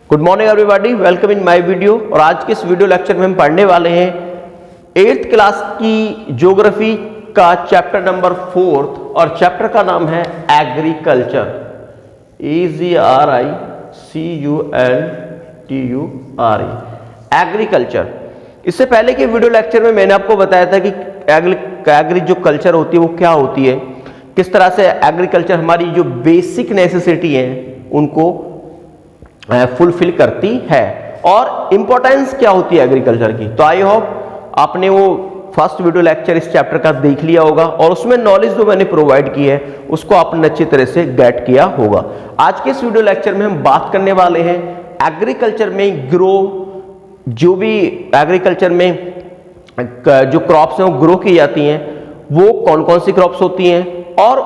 Good morning everybody, welcome in my video. और आज के इस वीडियो लेक्चर में हम पढ़ने वाले हैं 8th क्लास की ज्योग्राफी का चैप्टर नंबर 4 और चैप्टर का नाम है एग्रीकल्चर। EGRICULTURE agriculture. इससे पहले के वीडियो लेक्चर में मैंने आपको बताया था कि एग्री जो कल्चर होती है वो क्या होती है, किस तरह से एग्रीकल्चर हमारी जो बेसिक नेसेसिटी है उनको फुलफिल करती है और इंपॉर्टेंस क्या होती है एग्रीकल्चर की। तो आई होप आपने वो फर्स्ट वीडियो लेक्चर इस चैप्टर का देख लिया होगा और उसमें नॉलेज जो मैंने प्रोवाइड की है उसको आपने अच्छी तरह से गेट किया होगा। आज के इस वीडियो लेक्चर में हम बात करने वाले हैं एग्रीकल्चर में ग्रो, जो भी एग्रीकल्चर में जो क्रॉप्स हैं वो ग्रो की जाती हैं वो कौन कौन सी क्रॉप्स होती हैं और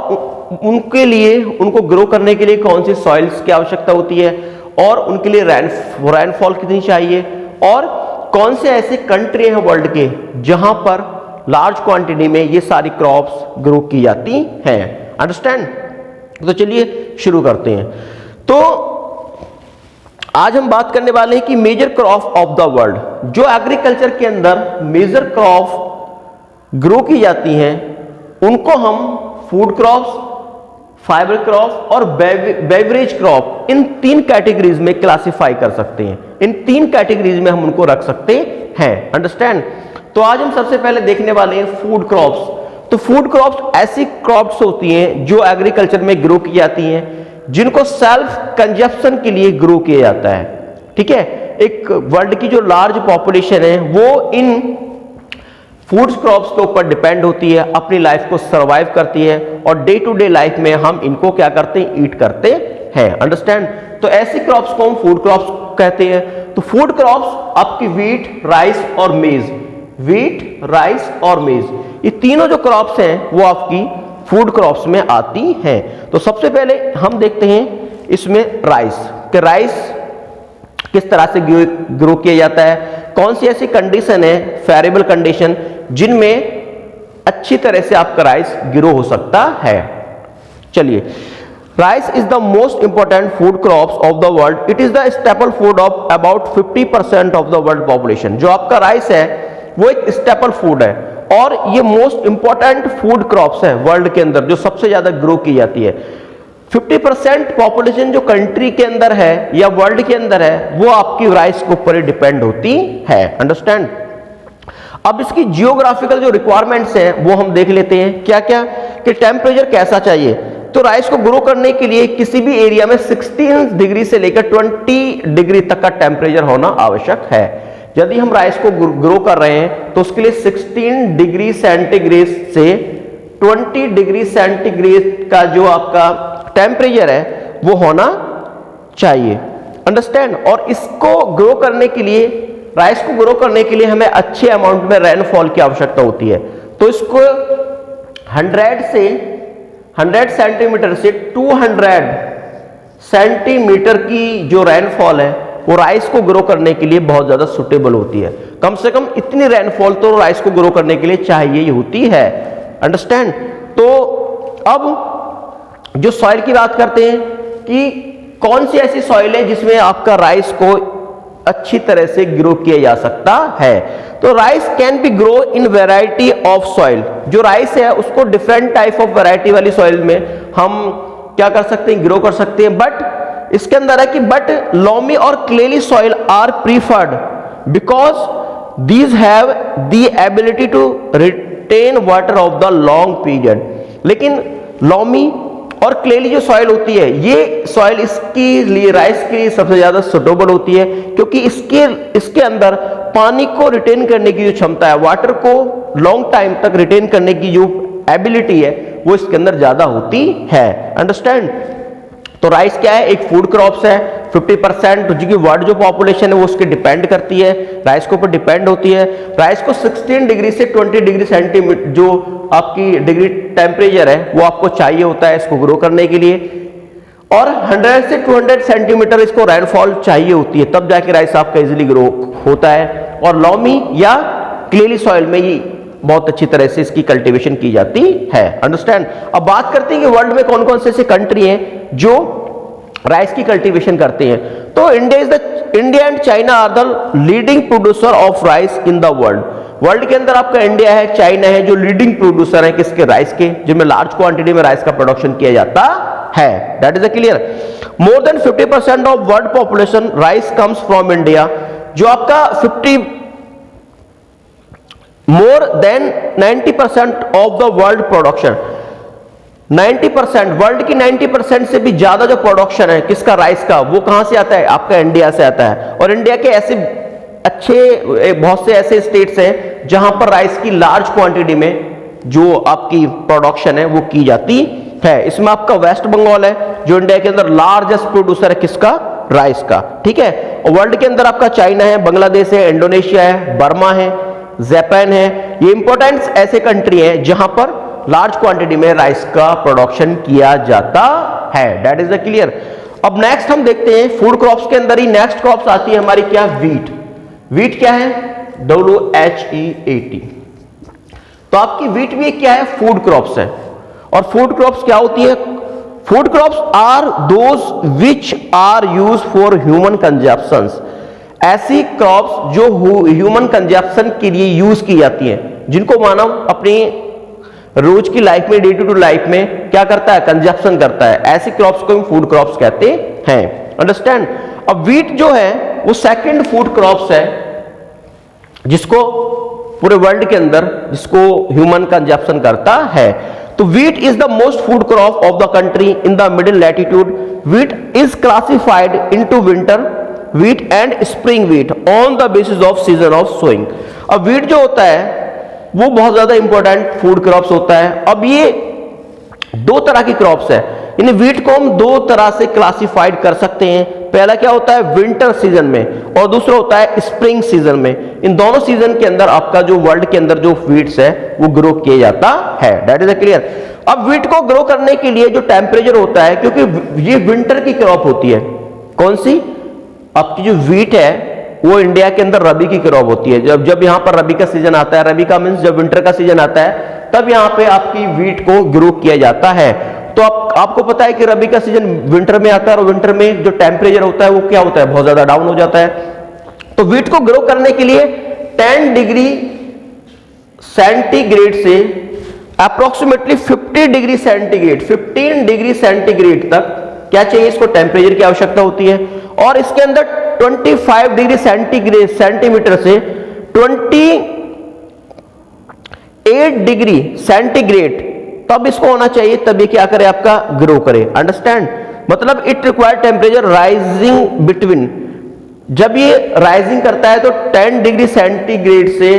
उनके लिए, उनको ग्रो करने के लिए कौन सी सॉइल्स की आवश्यकता होती है और उनके लिए रेनफॉल कितनी चाहिए और कौन से ऐसे कंट्री हैं वर्ल्ड के जहां पर लार्ज क्वांटिटी में ये सारी क्रॉप्स ग्रो की जाती हैं। अंडरस्टैंड? तो चलिए शुरू करते हैं। तो आज हम बात करने वाले हैं कि major crop of the world, जो एग्रीकल्चर के अंदर मेजर क्रॉप ग्रो की जाती हैं उनको हम फूड क्रॉप्स, फाइबर क्रॉप और बेवरेज क्रॉप, इन 3 कैटेगरीज में क्लासिफाई कर सकते हैं। इन 3 कैटेगरीज में हम उनको रख सकते हैं। अंडरस्टैंड? तो आज हम सबसे पहले देखने वाले हैं फूड क्रॉप्स। तो फूड क्रॉप्स ऐसी क्रॉप्स होती हैं जो एग्रीकल्चर में ग्रो की जाती हैं, जिनको सेल्फ कंजप्शन के लिए ग्रो किया जाता है। ठीक है, एक वर्ल्ड की जो लार्ज पॉपुलेशन है वो इन फूड क्रॉप्स के ऊपर डिपेंड होती है, अपनी लाइफ को सरवाइव करती है और डे टू डे लाइफ में हम इनको क्या करते हैं, ईट करते हैं। अंडरस्टैंड? तो ऐसी क्रॉप्स को हम फूड क्रॉप्स कहते हैं। तो फूड क्रॉप्स आपकी वीट, राइस और मेज, वीट, राइस और मेज, ये तीनों जो क्रॉप्स हैं वो आपकी फूड क्रॉप्स में आती हैं। तो सबसे पहले हम देखते हैं इसमें राइस, कि राइस किस तरह से ग्रो किया जाता है, कौन सी ऐसी कंडीशन है, फेवरेबल कंडीशन, जिनमें अच्छी तरह से आपका राइस ग्रो हो सकता है। चलिए, rice is the most important food crops of the world. It is the staple food of about 50% of the world population. जो आपका राइस है वो एक स्टेपल फूड है और ये मोस्ट इंपॉर्टेंट फूड क्रॉप्स है वर्ल्ड के अंदर, जो सबसे ज्यादा ग्रो की जाती है। 50% पॉपुलेशन जो कंट्री के अंदर है या वर्ल्ड के अंदर है वो आपकी राइस के ऊपर डिपेंड होती है। अंडरस्टैंड? अब इसकी जियोग्राफिकल जो रिक्वायरमेंट्स हैं वो हम देख लेते हैं क्या क्या, कि टेम्परेचर कैसा चाहिए। तो राइस को ग्रो करने के लिए किसी भी एरिया में 16 डिग्री से लेकर 20 डिग्री तक का टेम्परेचर होना आवश्यक है। यदि हम राइस को ग्रो कर रहे हैं तो उसके लिए 16 डिग्री सेंटीग्रेड से 20 डिग्री सेंटीग्रेड का जो आपका टेम्परेचर है वो होना चाहिए। अंडरस्टैंड? और इसको ग्रो करने के लिए, राइस को ग्रो करने के लिए हमें अच्छे अमाउंट में रेनफॉल की आवश्यकता होती है। तो इसको 100 सेंटीमीटर से 200 सेंटीमीटर की जो रेनफॉल है वो राइस को ग्रो करने के लिए बहुत ज्यादा सुटेबल होती है। कम से कम इतनी रेनफॉल तो राइस को ग्रो करने के लिए चाहिए ही होती है। अंडरस्टैंड? तो अब जो सॉइल की बात करते हैं कि कौन सी ऐसी सॉइल है जिसमें आपका राइस को अच्छी तरह से ग्रो किया जा सकता है। तो rice can be grow in variety of soil. जो राइस है उसको डिफरेंट टाइप ऑफ वैरायटी वाली सॉइल में हम क्या कर सकते हैं, ग्रो कर सकते हैं। बट इसके अंदर है कि बट लॉमी और clayey soil are preferred because these have the ability to retain water of the long period. लेकिन लॉमी और क्लेली जो सॉइल होती है ये सॉइल इसके लिए, राइस के लिए सबसे ज्यादा सुटेबल होती है, क्योंकि इसके अंदर पानी को रिटेन करने की जो क्षमता है, वाटर को लॉन्ग टाइम तक रिटेन करने की जो एबिलिटी है वो इसके अंदर ज्यादा होती है। अंडरस्टैंड? तो राइस क्या है, एक फूड क्रॉप्स है। 50% जो वर्ल्ड जो पॉपुलेशन है वो उसके डिपेंड करती है, राइस के ऊपर डिपेंड होती है। राइस को 16 डिग्री से 20 डिग्री सेंटीमीटर जो आपकी डिग्री टेम्परेचर है वो आपको चाहिए होता है इसको ग्रो करने के लिए, और 100 से 200 सेंटीमीटर इसको रेनफॉल चाहिए होती है, तब जाके राइस आपका इजीली ग्रो होता है। और लॉमी या क्लेली सॉइल में ये बहुत अच्छी तरह से इसकी कल्टीवेशन की जाती है। अंडरस्टैंड? अब बात करते हैं कि वर्ल्ड में कौन कौन से ऐसे कंट्री हैं जो राइस की कल्टीवेशन करते हैं। तो India and China are the leading producer of rice in the world के अंदर आपका इंडिया है, चाइना है जो लीडिंग प्रोड्यूसर है किसके, राइस के, जिनमें लार्ज क्वांटिटी में राइस का प्रोडक्शन किया जाता है। That is clear. More than 50% of world population rice comes from India. जो आपका 50 more than 90% of the world production, 90% world की 90% से भी ज्यादा जो प्रोडक्शन है किसका, राइस का, वो कहां से आता है, आपका इंडिया से आता है। और इंडिया के ऐसे अच्छे बहुत से ऐसे स्टेट्स हैं जहां पर राइस की लार्ज क्वांटिटी में जो आपकी प्रोडक्शन है वो की जाती है। इसमें आपका वेस्ट बंगाल है जो इंडिया के अंदर लार्जेस्ट प्रोड्यूसर है किसका, राइस का, ठीक है। और वर्ल्ड के अंदर आपका चाइना है, बांग्लादेश है, इंडोनेशिया है, बर्मा है, जापान है। ये इंपॉर्टेंट ऐसे कंट्री है जहां पर लार्ज क्वांटिटी में राइस का प्रोडक्शन किया जाता है। That is the clear. अब नेक्स्ट हम देखते हैं फूड क्रॉप्स के अंदर ही नेक्स्ट क्रॉप्स आती है हमारी क्या, वीट। वीट क्या है, WHEAT। तो आपकी वीट भी क्या है, फूड क्रॉप्स है। और फूड क्रॉप्स क्या होती है, food crops are those which are use for human consumption. ऐसी क्रॉप्स जो ह्यूमन कंजप्शन के लिए यूज की जाती हैं, जिनको मानव अपनी रोज की लाइफ में, डे टू लाइफ में क्या करता है, कंजप्शन करता है, ऐसी क्रॉप्स को हम फूड क्रॉप्स कहते हैं। अंडरस्टैंड। अब वीट जो है वो सेकंड फूड क्रॉप्स है जिसको पूरे वर्ल्ड के अंदर जिसको ह्यूमन कंजप्शन करता है। तो wheat is the most food crop of the country in the middle latitude. Wheat is classified into winter wheat and spring wheat on the basis of season of sowing. अब wheat जो होता है वो बहुत ज्यादा इंपॉर्टेंट फूड क्रॉप्स होता है। अब ये दो तरह की क्रॉप्स है, यानी वीट को हम दो तरह से क्लासिफाइड कर सकते हैं। पहला क्या होता है, विंटर सीजन में, और दूसरा होता है स्प्रिंग सीजन में। इन दोनों सीजन के अंदर आपका जो वर्ल्ड के अंदर जो वीट्स है वो ग्रो किया जाता है। That is clear. अब वीट को ग्रो करने के लिए जो टेम्परेचर होता है, क्योंकि ये विंटर की क्रॉप होती है, कौन सी, आपकी जो वीट है वो इंडिया के अंदर रबी की क्रॉप होती है। जब यहाँ पर रबी का सीजन आता है, रबी का मीन्स जब विंटर का सीजन आता है, तब यहाँ पे आपकी वीट को ग्रो किया जाता है। तो आपको पता है कि रबी का सीजन विंटर में आता है, और विंटर में जो टेम्परेचर होता है वो क्या होता है, बहुत ज्यादा डाउन हो जाता है। तो वीट को ग्रो करने के लिए 10 डिग्री सेंटीग्रेड से approximately 50 degree centigrade, 15 degree centigrade तक क्या चाहिए, इसको टेम्परेचर की आवश्यकता होती है। और इसके अंदर 25 डिग्री सेंटीमीटर से 28 डिग्री सेंटीग्रेड तब इसको होना चाहिए, तब ये क्या करे, आपका ग्रो करे। अंडरस्टैंड। मतलब it require temperature rising between, जब ये राइजिंग करता है तो 10 डिग्री सेंटीग्रेड से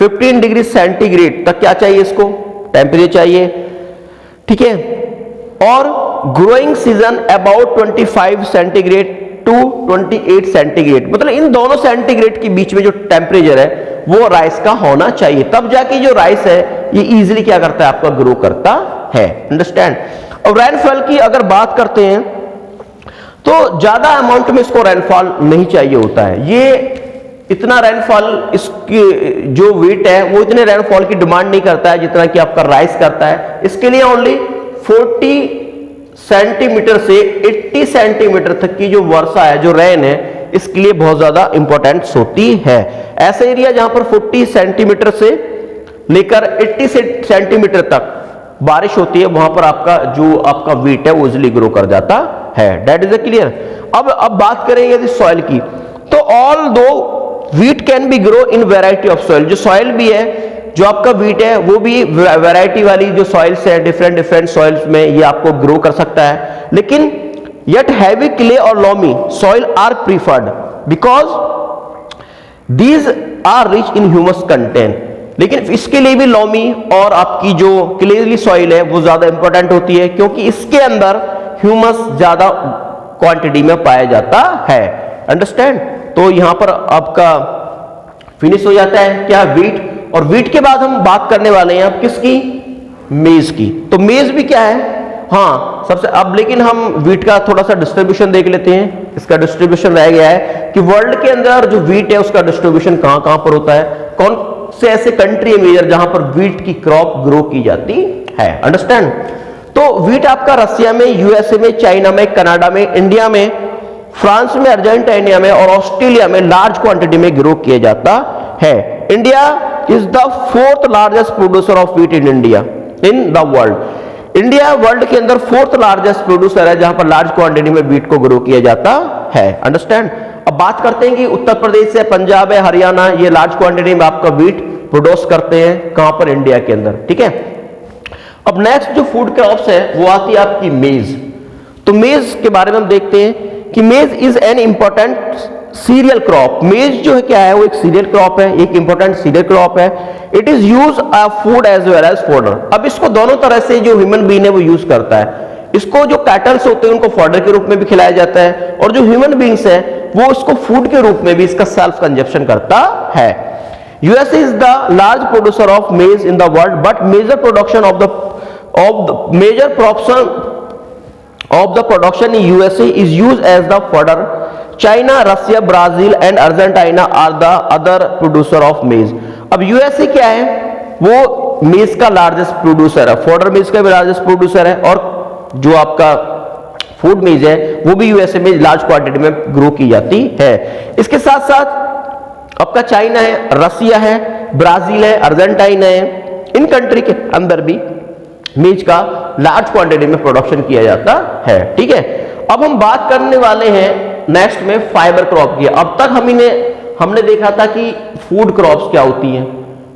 15 डिग्री सेंटीग्रेड तक क्या चाहिए, इसको टेम्परेचर चाहिए, ठीक है। और growing season about 25 centigrade to 28 centigrade, मतलब इन दोनों सेंटीग्रेड के बीच में जो टेम्परेचर है वो राइस का होना चाहिए, तब जाके जो राइस है ये इजीली क्या करता है, आपका ग्रो करता है। अंडरस्टैंड। और रेनफॉल की अगर बात करते हैं तो ज्यादा अमाउंट में इसको रेनफॉल नहीं चाहिए होता है। ये इतना रेनफॉल, इसकी जो वेट है वो इतने रेनफॉल की डिमांड नहीं करता है जितना कि आपका राइस करता है। इसके लिए ओनली 40 सेंटीमीटर से 80 सेंटीमीटर तक की जो वर्षा है, जो रेन है, इसके लिए बहुत ज्यादा इंपॉर्टेंस होती है। ऐसे एरिया जहां पर 40 सेंटीमीटर से लेकर 80 सेंटीमीटर तक बारिश होती है, वहां पर आपका वीट है वो इजिली ग्रो कर जाता है। That is clear. अब बात करें यदि सॉइल की, तो ऑल दो wheat can be grow in variety of soil. जो सॉइल भी है, जो आपका वीट है वो भी वैरायटी वाली जो सॉइल्स है, डिफरेंट सॉइल्स में ये आपको ग्रो कर सकता है। लेकिन yet heavy clay or loamy soil are preferred because these are rich in humus content। लेकिन इसके लिए भी लॉमी और आपकी जो क्लेली सॉइल है वो ज्यादा इंपॉर्टेंट होती है, क्योंकि इसके अंदर ह्यूमस ज्यादा क्वांटिटी में पाया जाता है। अंडरस्टैंड। तो यहां पर आपका फिनिश हो जाता है क्या, वीट। और वीट के बाद हम बात करने वाले हैं अब किसकी, मेज की। तो मेज भी क्या है, हाँ सबसे अब, लेकिन हम वीट का थोड़ा सा डिस्ट्रीब्यूशन देख लेते हैं। इसका डिस्ट्रीब्यूशन रह गया है कि वर्ल्ड के अंदर जो वीट है उसका डिस्ट्रीब्यूशन कहां कहां पर होता है, कौन से ऐसे कंट्री है मेजर जहां पर वीट की क्रॉप ग्रो की जाती है। अंडरस्टैंड। तो वीट आपका रसिया में, यूएसए में, चाइना में, कनाडा में, इंडिया में फ्रांस में, अर्जेंटीना में और ऑस्ट्रेलिया में लार्ज क्वांटिटी में ग्रो किया जाता है। India is the 4th largest producer of wheat in the world. India world के अंदर 4th लार्जेस्ट प्रोड्यूसर है जहां पर लार्ज क्वांटिटी में व्हीट को ग्रो किया जाता है। अंडरस्टैंड। अब बात करते हैं कि उत्तर प्रदेश है, पंजाब है, हरियाणा, ये लार्ज क्वांटिटी में आपका व्हीट प्रोड्यूस करते हैं कहां पर? इंडिया के अंदर। ठीक है। अब नेक्स्ट जो फूड क्रॉप्स है वो आती है आपकी मेज। तो मेज के बारे में हम देखते हैं कि मेज is an important cereal crop. मेज जो है क्या है? वो एक सीरियल क्रॉप है, एक इंपॉर्टेंट सीरियल क्रॉप है। It is use food as well as fodder. अब इसको दोनों तरह से जो ह्यूमन बीइंग है वो यूज करता है। इसको जो कैटल्स होते हैं उनको फॉडर के रूप में भी खिलाया जाता है, और जो ह्यूमन बीइंग्स है वो इसको फूड के रूप में भी इसका सेल्फ कंजप्शन करता है। USA is the large producer of maize in the world, but major production of the production in USA is used as the fodder. China, Russia, Brazil and Argentina are the other producer of maize. अब USA क्या है? वो मेज का largest producer है, fodder मेज का भी लार्जेस्ट प्रोड्यूसर है, और जो आपका फूड मेज है वो भी यूएसए में लार्ज क्वांटिटी में ग्रो की जाती है। इसके साथ साथ आपका चाइना है, रसिया है, ब्राजील है, अर्जेंटीना है, इन कंट्री के अंदर भी मेज का लार्ज क्वांटिटी में प्रोडक्शन किया जाता है। ठीक है। अब हम बात करने वाले हैं नेक्स्ट में फाइबर क्रॉप की। अब तक हमने देखा था कि फूड क्रॉप्स क्या होती हैं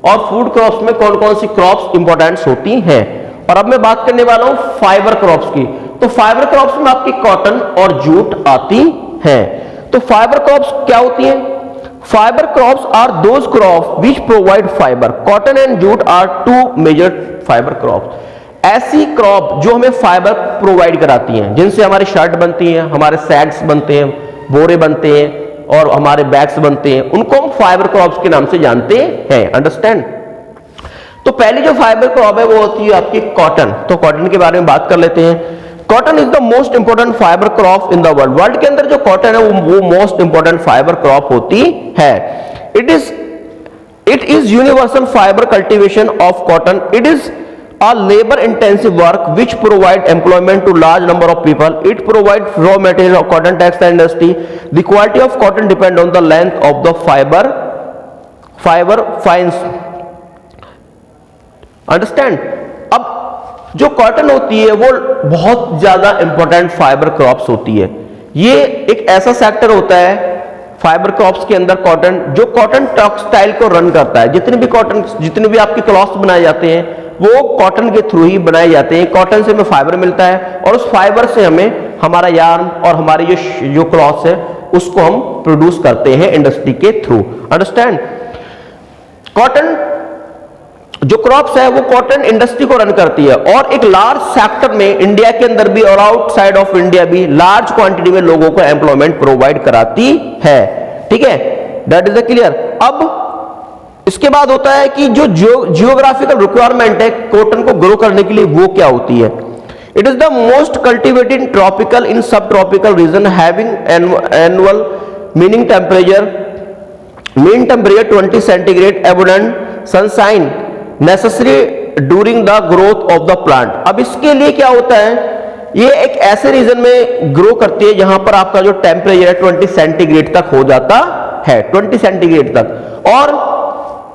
और फूड क्रॉप्स में कौन कौन सी क्रॉप्स इंपॉर्टेंट होती हैं, और अब मैं बात करने वाला हूं फाइबर क्रॉप्स की। तो फाइबर क्रॉप्स में आपकी कॉटन और जूट आती हैं। तो फाइबर क्रॉप्स क्या होती हैं? Fibre crops are those crops which provide fibre. Cotton and jute are two major fibre crops. ऐसी क्रॉप जो हमें फाइबर प्रोवाइड कराती हैं, जिनसे हमारी शर्ट बनती हैं, हमारे सैक्स बनते हैं, बोरे बनते हैं और हमारे बैग्स बनते हैं, उनको हम फाइबर क्रॉप्स के नाम से जानते हैं। अंडरस्टैंड। तो पहली जो फाइबर क्रॉप है वो होती है आपकी कॉटन। तो कॉटन के बारे में बात कर लेते हैं। Cotton is the most important fibre crop in the world. World के अंदर जो कॉटन है वो मोस्ट इंपोर्टेंट फाइबर क्रॉप होती है। It is universal fibre cultivation of cotton. It is a labor intensive work which provide employment to large number of people. It provides raw material of cotton textile industry. The quality of cotton depend on the length of the fiber fines. Understand? अब जो cotton होती है वो बहुत ज्यादा important fibre crops होती है। ये एक ऐसा सेक्टर होता है फाइबर क्रॉप्स के अंदर कॉटन, जो कॉटन टेक्सटाइल को रन करता है। जितने भी आपके क्लॉथ्स बनाए जाते हैं वो कॉटन के थ्रू ही बनाए जाते हैं। कॉटन से हमें फाइबर मिलता है और उस फाइबर से हमें हमारा यार्न और हमारी जो क्लॉथ्स है उसको हम प्रोड्यूस करते हैं इंडस्ट्री के थ्रू। अंडरस्टैंड? कॉटन जो क्रॉप्स है वो कॉटन इंडस्ट्री को रन करती है, और एक लार्ज सेक्टर में इंडिया के अंदर भी और आउटसाइड ऑफ इंडिया भी लार्ज क्वांटिटी में लोगों को एम्प्लॉयमेंट प्रोवाइड कराती है। ठीक है। That is clear. अब इसके बाद होता है कि जो जियोग्राफिकल रिक्वायरमेंट है कॉटन को ग्रो करने के लिए वो क्या होती है? It is the most cultivated tropical in sub tropical region having annual mean temperature 20 centigrade, abundant sunshine necessary during the growth of the plant. अब इसके लिए क्या होता है? ये एक ऐसे रीजन में ग्रो करती है जहां पर आपका जो टेम्परेचर है 20 सेंटीग्रेड तक हो जाता है, 20 सेंटीग्रेड तक, और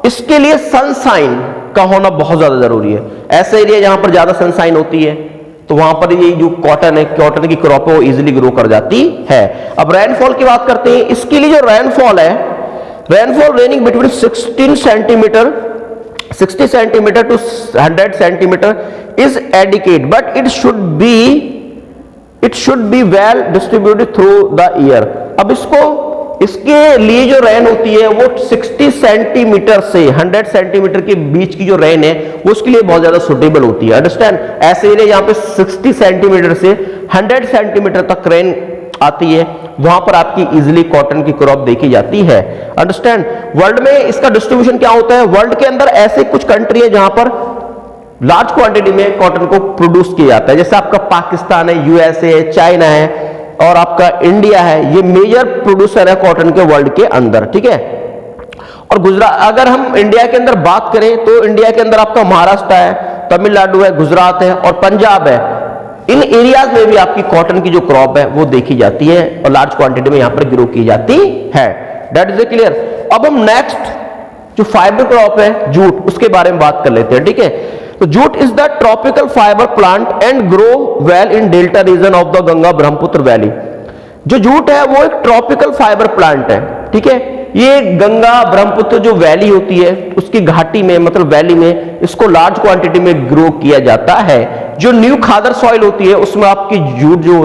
इसके लिए सनशाइन का होना बहुत ज्यादा जरूरी है। ऐसे एरिया जहां पर ज्यादा सनशाइन होती है तो वहां पर ये जो कॉटन है, कॉटन की क्रॉप है वो इजीली ग्रो कर जाती है। अब रेनफॉल की बात करते हैं। इसके लिए जो रेनफॉल है, rainfall raining between 60 centimetre to 100 centimetre is adequate, but it should be well distributed through the year. अब इसके लिए जो रेन होती है वो 60 सेंटीमीटर से 100 सेंटीमीटर के बीच की जो रेन है वो उसके लिए बहुत ज्यादा सुटेबल होती है। अंडरस्टैंड? ऐसे एरिया जहां पे 60 सेंटीमीटर से 100 सेंटीमीटर तक रेन आती है वहां पर आपकी इजीली कॉटन की क्रॉप देखी जाती है। अंडरस्टैंड? वर्ल्ड में इसका डिस्ट्रीब्यूशन क्या होता है? वर्ल्ड के अंदर ऐसे कुछ कंट्री है जहां पर लार्ज क्वांटिटी में कॉटन को प्रोड्यूस किया जाता है, जैसे आपका पाकिस्तान है, यूएसए है, चाइना है और आपका इंडिया है। ये मेजर प्रोड्यूसर है कॉटन के वर्ल्ड के अंदर। ठीक है। और गुजरात, अगर हम इंडिया के अंदर बात करें तो इंडिया के अंदर आपका महाराष्ट्र है, तमिलनाडु है, गुजरात है और पंजाब है। इन एरियाज में भी आपकी कॉटन की जो क्रॉप है वो देखी जाती है और लार्ज क्वांटिटी में यहां पर ग्रो की जाती है। That is clear. अब हम नेक्स्ट जो फाइबर क्रॉप है जूट, उसके बारे में बात कर लेते हैं, ठीक है। तो jute is the tropical fibre plant and grow well in delta region of the Ganga Brahmaputra valley. जो जूट है वो एक ट्रॉपिकल फाइबर प्लांट है, ठीक है। ये गंगा ब्रह्मपुत्र जो वैली होती है उसकी घाटी में, मतलब वैली में, इसको लार्ज क्वांटिटी में ग्रो किया जाता है। जो न्यू खादर सॉइल होती है उसमें आपकी जूट जो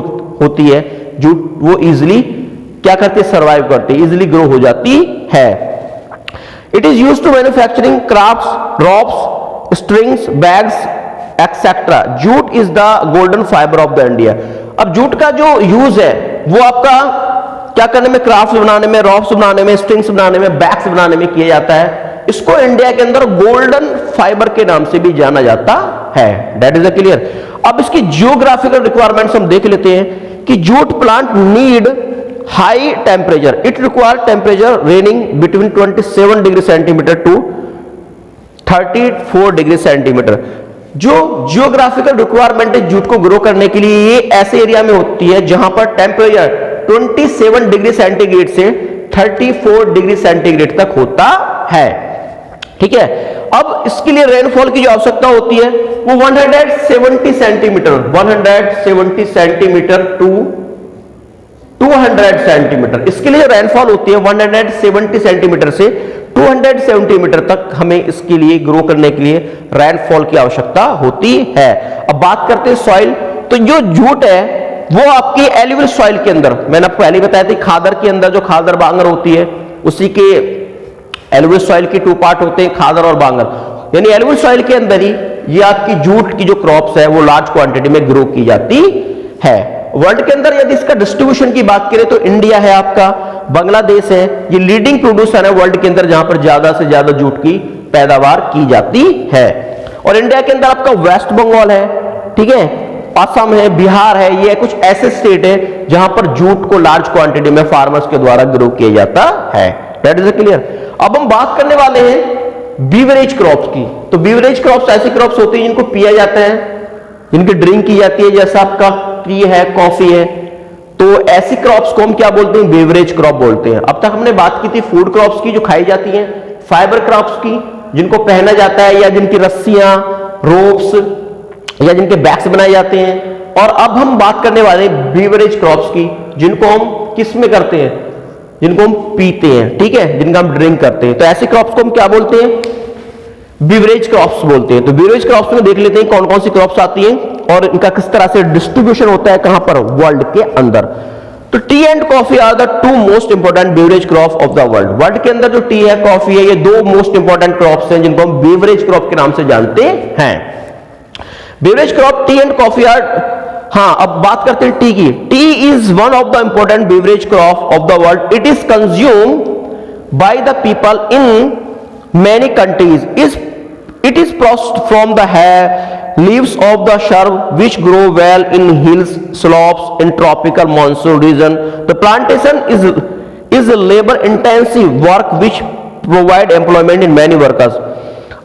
होती है, जूट वो इजिली क्या करती है, सर्वाइव करती है, इजिली ग्रो हो जाती है। It is used to manufacturing crafts, ropes, strings, bags etcetera. Jute is the golden fibre of the India. अब जूट का जो यूज है वो आपका क्या करने में, क्राफ्ट बनाने में, रॉप्स बनाने में, स्ट्रिंग्स बनाने में, बैग्स बनाने में किया जाता है। इसको इंडिया के अंदर गोल्डन फाइबर के नाम से भी जाना जाता है। That is a clear. अब इसकी जियोग्राफिकल रिक्वायरमेंट्स हम देख लेते हैं कि jute plant need high temperature. It require temperature ranging between 27 degree centimetre to 34 degree centimetre. जो जियोग्राफिकल रिक्वायरमेंट है जूट को ग्रो करने के लिए, ये ऐसे एरिया में होती है जहां पर टेम्परेचर 27 डिग्री सेंटीग्रेड से 34 डिग्री सेंटीग्रेड तक होता है, ठीक है। अब इसके लिए रेनफॉल की जो आवश्यकता होती है वो 170 सेंटीमीटर, 170 सेंटीमीटर टू 200 सेंटीमीटर। इसके लिए रेनफॉल होती है 170 सेंटीमीटर से 200 सेंटीमीटर तक हमें इसके लिए ग्रो करने के लिए रेनफॉल की आवश्यकता होती है। अब बात करते हैं सॉइल। तो जो जूट है वो आपकी एलुवियल सॉइल के अंदर, मैंने आपको पहले बताया था, खादर के अंदर जो खादर बांगर होती है उसी के एलुवियल सॉइल के 2 पार्ट होते हैं, खादर और बांगर। यानी एलुवियल सॉइल के अंदर ही ये आपकी जूट की जो क्रॉप्स है वो लार्ज क्वांटिटी में ग्रो की जाती है। वर्ल्ड के अंदर यदि इसका डिस्ट्रीब्यूशन की बात करें तो इंडिया है आपका, बांग्लादेश है, ये लीडिंग प्रोड्यूसर है वर्ल्ड के अंदर जहां पर ज्यादा से ज्यादा जूट की पैदावार की जाती है। और इंडिया के अंदर आपका वेस्ट बंगाल है, ठीक है, असम है, बिहार है, ये कुछ ऐसे स्टेट है जहां पर जूट को लार्ज क्वांटिटी में फार्मर्स के द्वारा ग्रो किया जाता है। That is clear. अब हम बात करने वाले हैं बीवरेज क्रॉप्स की। तो बीवरेज क्रॉप्स ऐसी क्रॉप्स होती है जिनको पिया जाता है, जिनकी ड्रिंक की जाती है, जैसा आपका टी है, कॉफी है। तो ऐसी क्रॉप्स को हम क्या बोलते हैं, बेवरेज क्रॉप बोलते हैं। अब तक हमने बात की थी फूड क्रॉप्स की जो खाई जाती हैं, फाइबर क्रॉप्स की जिनको पहना जाता है या जिनकी रस्सियां, रोप्स या जिनके बैग्स बनाए जाते हैं। और अब हम बात करने वाले बीवरेज क्रॉप्स की जिनको हम किस में करते हैं, जिनको हम पीते हैं, ठीक है, जिनका हम ड्रिंक करते हैं। तो ऐसी क्रॉप्स को हम क्या बोलते हैं, बीवरेज क्रॉप्स बोलते हैं। तो बीवरेज क्रॉप्स में देख लेते हैं कौन कौन सी क्रॉप्स आती हैं और इनका किस तरह से डिस्ट्रीब्यूशन होता है, कहां पर, वर्ल्ड के अंदर। तो tea and coffee are the 2 most important beverage crop of the world. World के अंदर जो टी है, कॉफी है, ये 2 मोस्ट इंपोर्टेंट क्रॉप्स हैं जिनको हम बेवरेज क्रॉप के नाम से जानते हैं। Beverage crop tea and coffee are, हाँ अब बात करते हैं टी की। Tea is one of the important beverage crop of the world. It is consume by the people in many countries. It is processed from the leaves of the shrub which grow well in hills, slopes, in tropical monsoon region. The plantation is a labor-intensive work which provide employment in many workers.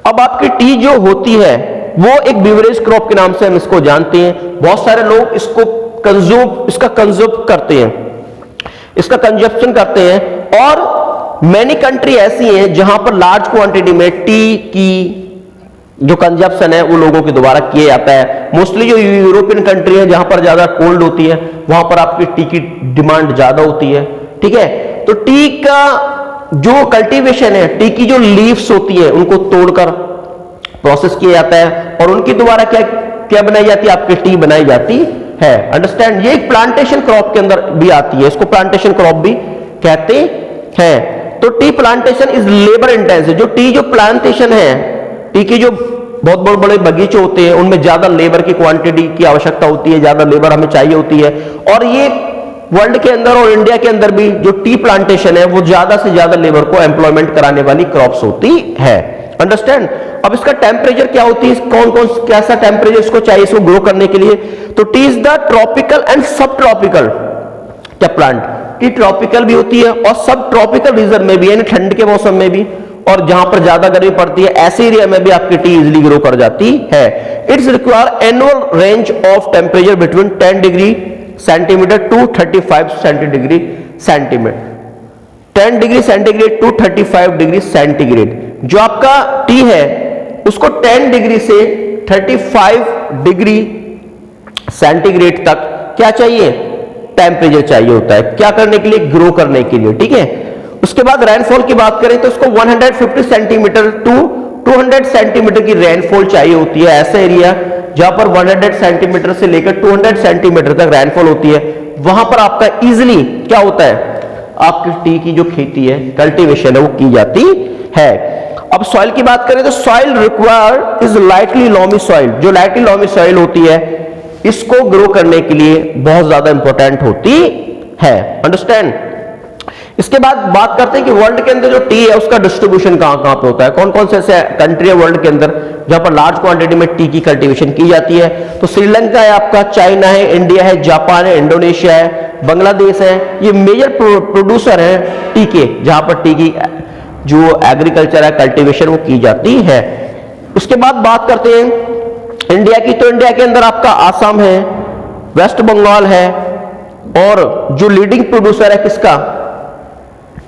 अब आपकी T जो होती है वो एक beverage crop के नाम से हम इसको जानते हैं। बहुत सारे लोग इसको इसका कंज्यूम करते हैं, इसका कंजप्शन करते हैं। और मैनी कंट्री ऐसी हैं जहां पर लार्ज क्वांटिटी में टी की जो कंजप्शन है वो लोगों के द्वारा किया जाता है। मोस्टली जो यूरोपियन कंट्री है जहां पर ज्यादा कोल्ड होती है वहां पर आपकी टी की डिमांड ज्यादा होती है, ठीक है। तो टी का जो कल्टीवेशन है, टी की जो लीव्स होती है उनको तोड़कर प्रोसेस किया जाता है और उनके द्वारा क्या क्या बनाई जाती है, आपकी टी बनाई जाती है। अंडरस्टैंड। ये एक प्लांटेशन क्रॉप के अंदर भी आती है, इसको प्लांटेशन क्रॉप भी कहते हैं। तो tea plantation is labour intensive. जो टी जो प्लांटेशन है, टी के जो बहुत बड़े बड़े बगीचे होते हैं उनमें ज्यादा लेबर की क्वांटिटी की आवश्यकता होती है, ज्यादा लेबर हमें चाहिए होती है। और ये वर्ल्ड के अंदर और इंडिया के अंदर भी जो टी प्लांटेशन है वो ज्यादा से ज्यादा लेबर को एम्प्लॉयमेंट कराने वाली क्रॉप्स होती है। अंडरस्टैंड। अब इसका टेम्परेचर क्या होती है, कौन कौन कैसा टेम्परेचर इसको चाहिए इसको ग्रो करने के लिए। तो T is the tropical and सब ट्रॉपिकल क्या प्लांट। टी ट्रॉपिकल भी होती है और सब ट्रॉपिकल रीजन में भी, यानी ठंड के मौसम में भी और जहां पर ज्यादा गर्मी पड़ती है ऐसे एरिया में भी आपकी टी इजिली ग्रो कर जाती है। It's require annual range of temperature between 10 degree centimetre to 35 degree centimetre, 10 degree centigrade to 35 degree centigrade. जो आपका टी है उसको 10 डिग्री से 35 डिग्री सेंटीग्रेड तक क्या चाहिए, टेम्परेचर चाहिए होता है, क्या करने के लिए, ग्रो करने के लिए, ठीक है। उसके बाद रेनफॉल की बात करें तो उसको 150 सेंटीमीटर टू 200 सेंटीमीटर की रेनफॉल चाहिए होती है। ऐसा एरिया जहां पर 100 सेंटीमीटर से लेकर 200 सेंटीमीटर तक रेनफॉल होती है, वहां पर आपका इजिली क्या होता है, आपकी टी की जो खेती है, कल्टीवेशन है, वो की जाती है। अब सॉइल की बात करें तो soil require is lightly loamy soil. जो लाइटली लॉमी सॉइल होती है इसको ग्रो करने के लिए बहुत ज्यादा इंपॉर्टेंट होती है, अंडरस्टैंड। इसके बाद बात करते हैं कि वर्ल्ड के अंदर जो टी है उसका डिस्ट्रीब्यूशन कहां कहां पे होता है, कौन कौन से ऐसे कंट्री है वर्ल्ड के अंदर जहां पर लार्ज क्वांटिटी में टी की कल्टीवेशन की जाती है। तो श्रीलंका है आपका, चाइना है, इंडिया है, जापान है, इंडोनेशिया है, बांग्लादेश है, ये मेजर प्रोड्यूसर है टी के, जहां पर टी की जो एग्रीकल्चर है, कल्टीवेशन वो की जाती है। उसके बाद बात करते हैं इंडिया की, तो इंडिया के अंदर आपका आसाम है, वेस्ट बंगाल है, और जो लीडिंग प्रोड्यूसर है किसका,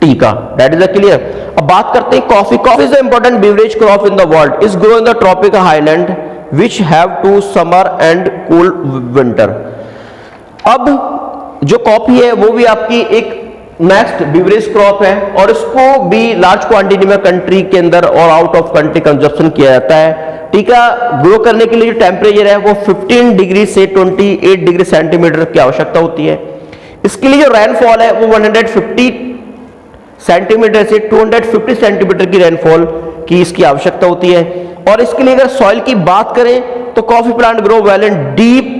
टी का, दैट इज क्लियर। अब बात करते हैं coffee. Coffee is the important beverage crop in the world, is grow in the tropical highland which have two summer and cool winter. अब जो कॉफी है वो भी आपकी एक नेक्स्ट बेवरेज क्रॉप है और इसको भी लार्ज क्वांटिटी में कंट्री के अंदर और आउट ऑफ कंट्री कंजप्शन किया जाता है। टी का ग्रो करने के लिए जो टेम्परेचर है वो 15 डिग्री से 28 डिग्री सेंटीमीटर की आवश्यकता होती है। इसके लिए जो रेनफॉल है वो 150 सेंटीमीटर से 250 सेंटीमीटर की रेनफॉल की इसकी आवश्यकता होती है। और इसके लिए अगर सॉइल की बात करें तो coffee plant grow well in deep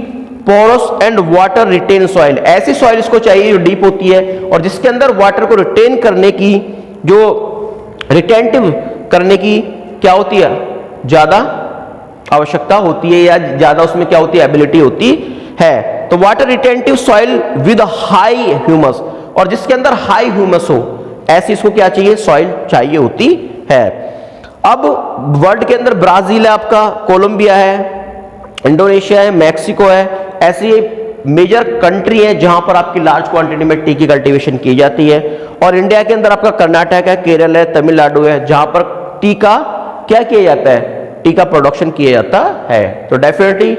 porous and water retain soil. ऐसी सॉइल इसको चाहिए जो डीप होती है और जिसके अंदर वाटर को रिटेन करने की, जो रिटेंटिव करने की क्या होती है, ज्यादा आवश्यकता होती है या ज्यादा उसमें क्या होती है, एबिलिटी होती है। तो water retentive soil with high humus, और जिसके अंदर हाई ह्यूमस हो ऐसी इसको क्या चाहिए, सॉइल चाहिए होती है। अब वर्ल्ड के अंदर ब्राजील है आपका, कोलंबिया है, इंडोनेशिया है, मैक्सिको है, ऐसी मेजर कंट्री है जहां पर आपकी लार्ज क्वांटिटी में टी की कल्टीवेशन की जाती है। और इंडिया के अंदर आपका कर्नाटक है, केरल है, तमिलनाडु है, जहां पर टी का क्या किया जाता है, टी का प्रोडक्शन किया जाता है। तो डेफिनेटली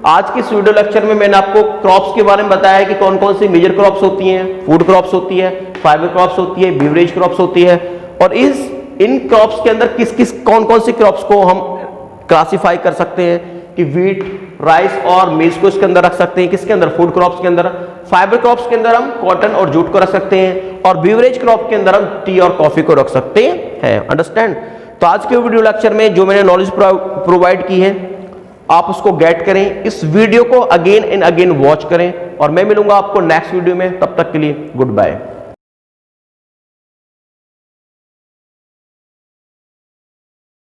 आज की इस वीडियो लेक्चर में मैंने आपको क्रॉप्स के बारे में बताया कि कौन कौन सी मेजर क्रॉप्स होती हैं, फूड क्रॉप्स होती है, फाइबर क्रॉप्स होती है, बेवरेज क्रॉप्स होती है, और इन क्रॉप्स के अंदर किस किस कौन कौन सी क्रॉप्स को हम क्लासिफाई कर सकते हैं कि व्हीट, राइस और मेज को इसके अंदर रख सकते हैं, किसके अंदर, फूड क्रॉप्स के अंदर। फाइबर क्रॉप्स के अंदर हम कॉटन और जूट को रख सकते हैं, और बेवरेज क्रॉप के अंदर हम टी और कॉफी को रख सकते हैं, अंडरस्टैंड। तो आज के वीडियो लेक्चर में जो मैंने नॉलेज प्रोवाइड की है आप उसको गेट करें, इस वीडियो को अगेन एंड अगेन वॉच करें, और मैं मिलूंगा आपको नेक्स्ट वीडियो में। तब तक के लिए गुड बाय।